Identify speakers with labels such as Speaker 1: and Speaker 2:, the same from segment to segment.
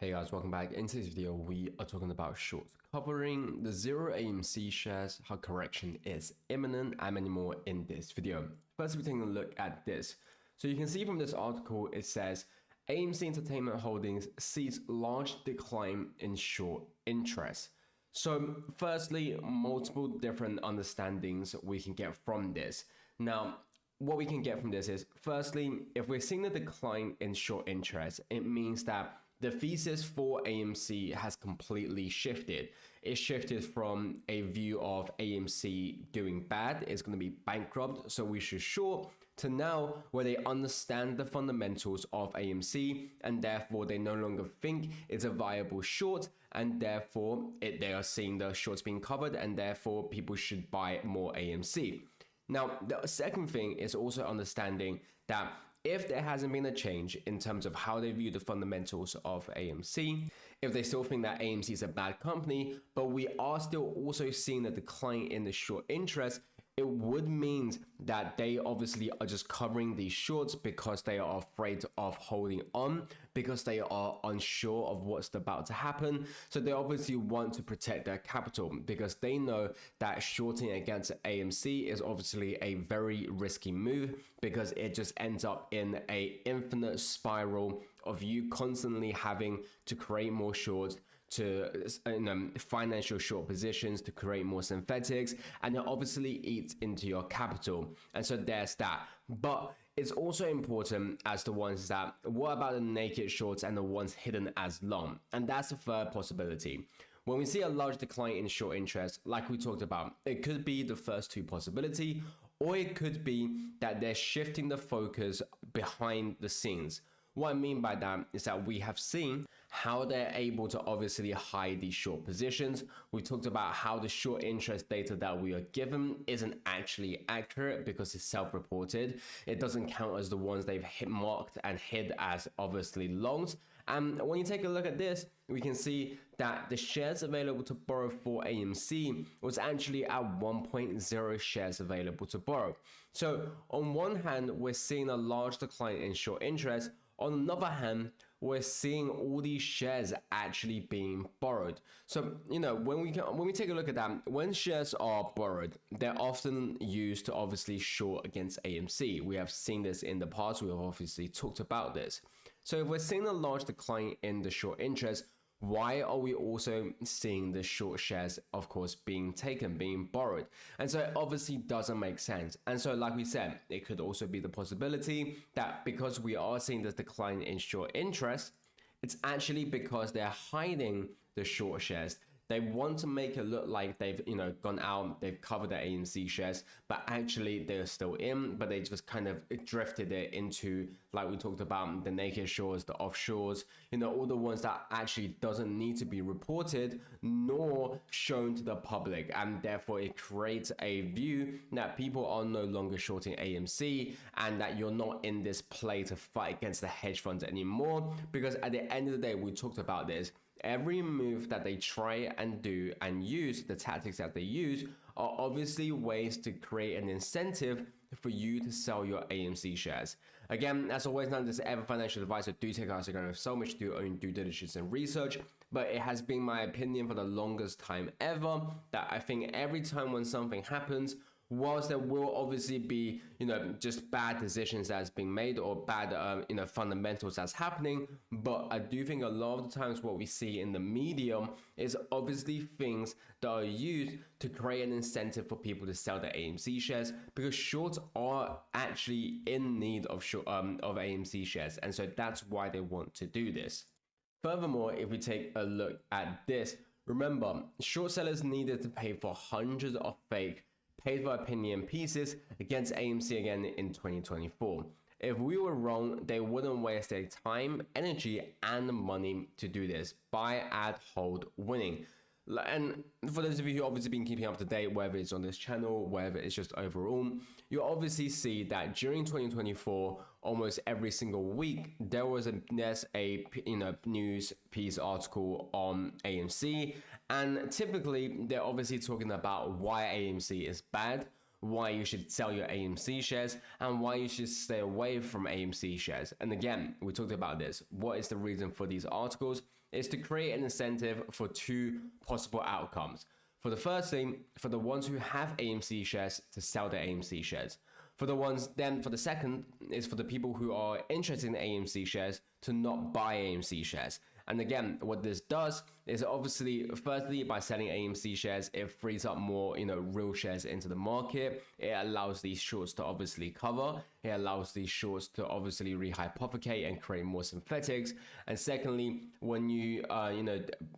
Speaker 1: Hey guys, welcome back. In today's video, we are talking about shorts, covering the 0 AMC shares, how correction is imminent, and many more in this video. First, we're taking a look at this. So you can see from this article, it says, AMC Entertainment Holdings sees large decline in short interest. So firstly, multiple different understandings we can get from this. Now, what we can get from this is, firstly, if we're seeing a decline in short interest, it means that the thesis for AMC has completely shifted. It shifted from a view of AMC doing bad, it's going to be bankrupt, so we should short, to now where they understand the fundamentals of AMC and therefore they no longer think it's a viable short, and therefore they are seeing the shorts being covered and therefore people should buy more AMC. Now, the second thing is also understanding that if there hasn't been a change in terms of how they view the fundamentals of AMC, if they still think that AMC is a bad company, but we are still also seeing a decline in the short interest, it would mean that they obviously are just covering these shorts because they are afraid of holding on, because they are unsure of what's about to happen. So they obviously want to protect their capital because they know that shorting against AMC is obviously a very risky move because it just ends up in an infinite spiral of you constantly having to create more shorts, to financial short positions, to create more synthetics, and it obviously eats into your capital. And so there's that. But it's also important as the ones that, what about the naked shorts and the ones hidden as long? And that's the third possibility. When we see a large decline in short interest, like we talked about, it could be the first two possibility, or it could be that they're shifting the focus behind the scenes. What I mean by that is that we have seen how they're able to obviously hide these short positions. We talked about how the short interest data that we are given isn't actually accurate because it's self-reported. It doesn't count as the ones they've marked and hid as obviously longs. And when you take a look at this, we can see that the shares available to borrow for AMC was actually at 1.0 shares available to borrow. So on one hand, we're seeing a large decline in short interest. On another hand, we're seeing all these shares actually being borrowed. So, when we take a look at that, when shares are borrowed, they're often used to obviously short against AMC. We have seen this in the past. We have obviously talked about this. So if we're seeing a large decline in the short interest, why are we also seeing the short shares, of course, being taken, being borrowed? And so it obviously doesn't make sense. And so like we said, it could also be the possibility that because we are seeing this decline in short interest, it's actually because they're hiding the short shares. They want to make it look like they've, gone out, they've covered the AMC shares, but actually they're still in, but they just kind of drifted it into, like we talked about, the naked shores, the offshores, all the ones that actually doesn't need to be reported nor shown to the public. And therefore it creates a view that people are no longer shorting AMC and that you're not in this play to fight against the hedge funds anymore. Because at the end of the day, we talked about this. Every move that they try and do and use, the tactics that they use, are obviously ways to create an incentive for you to sell your AMC shares. Again, as always, none of this is ever financial advice, so do take out so much, do own due diligence and research. But it has been my opinion for the longest time ever that I think every time when something happens, whilst there will obviously be, just bad decisions that's being made or bad, fundamentals that's happening, but I do think a lot of the times what we see in the media is obviously things that are used to create an incentive for people to sell their AMC shares, because shorts are actually in need of AMC shares, and so that's why they want to do this. Furthermore, if we take a look at this, remember, short sellers needed to pay for hundreds of fake paid for opinion pieces against AMC again in 2024. If we were wrong, they wouldn't waste their time, energy, and money to do this. Buy, add, hold, winning. And for those of you who obviously been keeping up to date, whether it's on this channel, whether it's just overall, you obviously see that during 2024, almost every single week, there's a news piece article on AMC, and typically they're obviously talking about why AMC is bad, why you should sell your AMC shares, and why you should stay away from AMC shares. And again, we talked about this. What is the reason for these articles? is to create an incentive for two possible outcomes. For the first thing, for the ones who have AMC shares to sell their AMC shares. For the second is for the people who are interested in AMC shares to not buy AMC shares. And again, what this does is obviously, firstly, by selling AMC shares, it frees up more, real shares into the market. It allows these shorts to obviously cover. It allows these shorts to obviously rehypothecate and create more synthetics. And secondly, when you,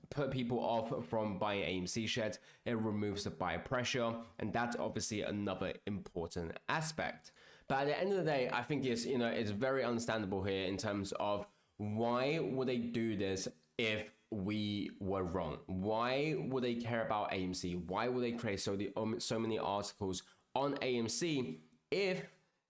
Speaker 1: put people off from buying AMC shares, it removes the buyer pressure. And that's obviously another important aspect. But at the end of the day, I think it's very understandable here in terms of why would they do this if we were wrong? Why would they care about AMC? Why would they create so many articles on AMC if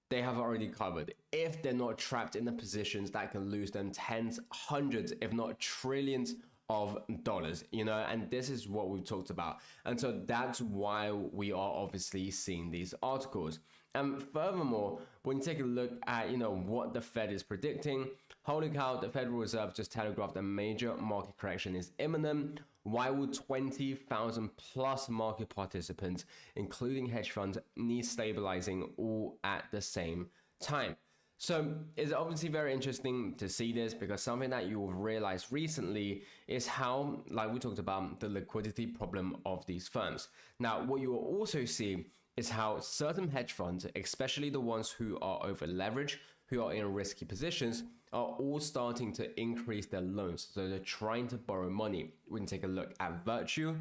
Speaker 1: they have already covered, if they're not trapped in the positions that can lose them tens, hundreds, if not trillions of dollars, and this is what we've talked about. And so that's why we are obviously seeing these articles. And furthermore, when you take a look at, what the Fed is predicting, holy cow, the Federal Reserve just telegraphed a major market correction is imminent. Why would 20,000 plus market participants, including hedge funds, need stabilizing all at the same time? So it's obviously very interesting to see this, because something that you will realize recently is how, like we talked about, the liquidity problem of these firms. Now, what you will also see is how certain hedge funds, especially the ones who are over leveraged, who are in risky positions, are all starting to increase their loans. So they're trying to borrow money. When you take a look at Virtue,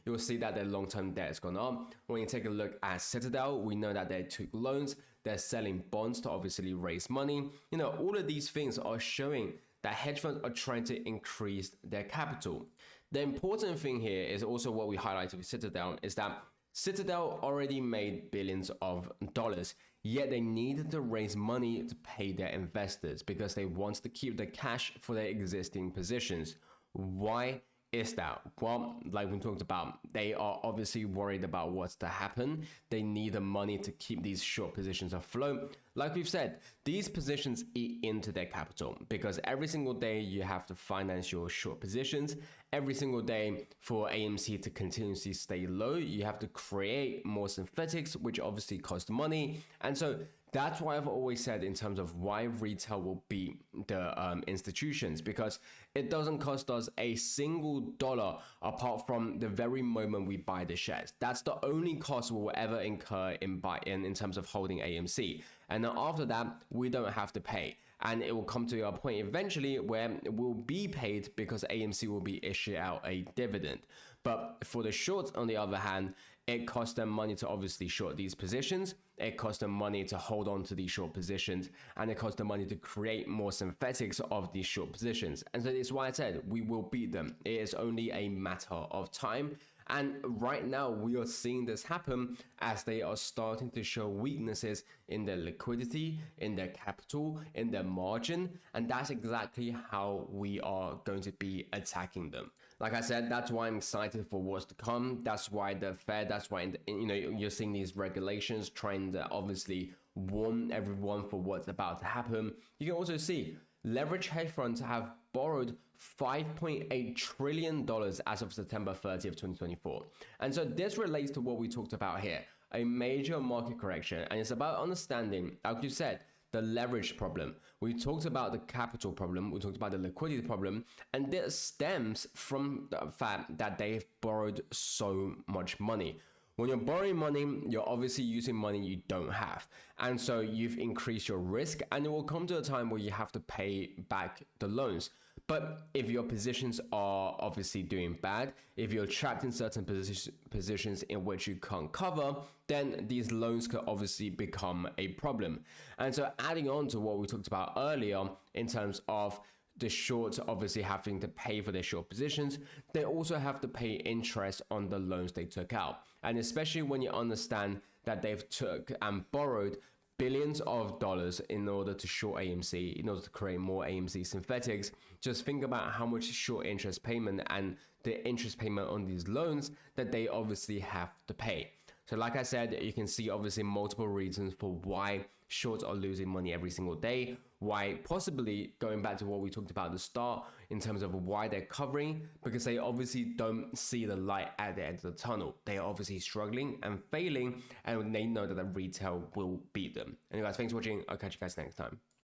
Speaker 1: you'll see that their long-term debt has gone up. When you take a look at Citadel, we know that they took loans. They're selling bonds to obviously raise money. All of these things are showing that hedge funds are trying to increase their capital. The important thing here is also what we highlighted with Citadel, is that Citadel already made billions of dollars, yet they needed to raise money to pay their investors because they wanted to keep the cash for their existing positions. Why is that? Well, like we talked about, they are obviously worried about what's to happen. They need the money to keep these short positions afloat. Like we've said, these positions eat into their capital, because every single day you have to finance your short positions. Every single day for AMC to continuously stay low, you have to create more synthetics, which obviously cost money. And so that's why I've always said in terms of why retail will beat the institutions, because it doesn't cost us a single dollar apart from the very moment we buy the shares. That's the only cost we'll ever incur in terms of holding AMC. And then after that, we don't have to pay. And it will come to a point eventually where it will be paid because AMC will be issued out a dividend. But for the shorts, on the other hand, it costs them money to obviously short these positions. It costs them money to hold on to these short positions, and it costs them money to create more synthetics of these short positions. And so it's why I said we will beat them. It is only a matter of time. And right now we are seeing this happen as they are starting to show weaknesses in their liquidity, in their capital, in their margin. And that's exactly how we are going to be attacking them. Like I said, that's why I'm excited for what's to come. That's why the Fed, that's why, you're seeing these regulations trying to obviously warn everyone for what's about to happen. You can also see leveraged hedge funds have borrowed $5.8 trillion as of September 30th, 2024. And so this relates to what we talked about here, a major market correction. And it's about understanding, like you said, the leverage problem. We talked about the capital problem. We talked about the liquidity problem. And this stems from the fact that they've borrowed so much money. When you're borrowing money, you're obviously using money you don't have. And so you've increased your risk, and it will come to a time where you have to pay back the loans. But if your positions are obviously doing bad, if you're trapped in certain positions in which you can't cover, then these loans could obviously become a problem. And so adding on to what we talked about earlier in terms of the shorts obviously having to pay for their short positions, they also have to pay interest on the loans they took out. And especially when you understand that they've took and borrowed billions of dollars in order to short AMC, in order to create more AMC synthetics, just think about how much short interest payment and the interest payment on these loans that they obviously have to pay. So like I said, you can see obviously multiple reasons for why shorts are losing money every single day. why possibly going back to what we talked about at the start in terms of why they're covering, because they obviously don't see the light at the end of the tunnel. They are obviously struggling and failing, and they know that the retail will beat them. Anyway guys, thanks for watching. I'll catch you guys next time.